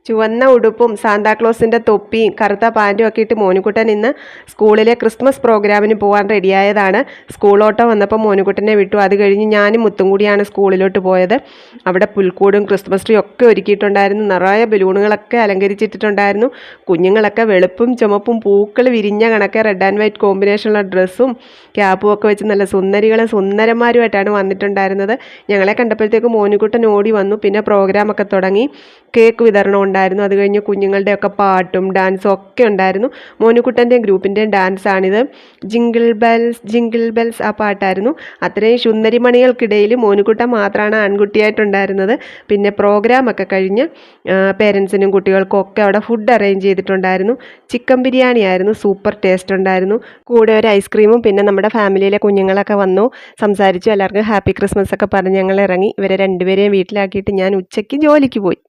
ചുവന്ന ഉടുപ്പും സാന്താക്ലോസിൻ്റെ തൊപ്പിയും കറുത്ത പാൻറ്റും ഒക്കെ ഇട്ട് മോനുകുട്ടൻ ഇന്ന് സ്കൂളിലെ ക്രിസ്മസ് പ്രോഗ്രാമിന് പോകാൻ റെഡിയായതാണ്. സ്കൂളോട്ടം വന്നപ്പോൾ മോനുകുട്ടനെ വിട്ടു. അത് കഴിഞ്ഞ് ഞാനും മുത്തും കൂടിയാണ് സ്കൂളിലോട്ട് പോയത്. അവിടെ പുൽക്കൂടും ക്രിസ്മസ് ട്രീ ഒക്കെ ഒരുക്കിയിട്ടുണ്ടായിരുന്നു. നിറയെ ബലൂണുകളൊക്കെ അലങ്കരിച്ചിട്ടുണ്ടായിരുന്നു. കുഞ്ഞുങ്ങളൊക്കെ വെളുപ്പും ചുമപ്പും പൂക്കൾ വിരിഞ്ഞ കണക്കെ റെഡ് ആൻഡ് വൈറ്റ് കോമ്പിനേഷനുള്ള ഡ്രസ്സും ക്യാപ്പും ഒക്കെ വെച്ച് നല്ല സുന്ദരികളും സുന്ദരന്മാരുമായിട്ടാണ് വന്നിട്ടുണ്ടായിരുന്നത്. ഞങ്ങളെ കണ്ടപ്പോഴത്തേക്ക് മോനുകുട്ടൻ ഓടി വന്നു. പിന്നെ പ്രോഗ്രാമൊക്കെ തുടങ്ങി. കേക്ക് വിതരണം ഉണ്ടായിരുന്നു. അത് കഴിഞ്ഞ് കുഞ്ഞുങ്ങളുടെയൊക്കെ പാട്ടും ഡാൻസും ഒക്കെ ഉണ്ടായിരുന്നു. മോനുകുട്ടൻ്റെയും ഗ്രൂപ്പിൻ്റെയും ഡാൻസാണിത്. ജിങ്കിൾ ബെൽസ് ആ പാട്ടായിരുന്നു. അത്രയും സുന്ദരിമണികൾക്കിടയിൽ മോനുകുട്ടൻ മാത്രമാണ് ആൺകുട്ടിയായിട്ടുണ്ടായിരുന്നത്. പിന്നെ പ്രോഗ്രാമൊക്കെ കഴിഞ്ഞ് പേരൻസിനും കുട്ടികൾക്കും ഒക്കെ അവിടെ ഫുഡ് അറേഞ്ച് ചെയ്തിട്ടുണ്ടായിരുന്നു. ചിക്കൻ ബിരിയാണി ആയിരുന്നു. സൂപ്പർ ടേസ്റ്റ് ഉണ്ടായിരുന്നു. കൂടെ ഒരു ഐസ്ക്രീമും. പിന്നെ നമ്മുടെ ഫാമിലിയിലെ കുഞ്ഞുങ്ങളൊക്കെ വന്നു, സംസാരിച്ചു. എല്ലാവർക്കും ഹാപ്പി ക്രിസ്മസ് ഒക്കെ പറഞ്ഞ് ഞങ്ങൾ ഇറങ്ങി. ഇവരെ രണ്ടുപേരെയും വീട്ടിലാക്കിയിട്ട് ഞാൻ ഉച്ചയ്ക്ക് ജോലിക്ക് പോയി.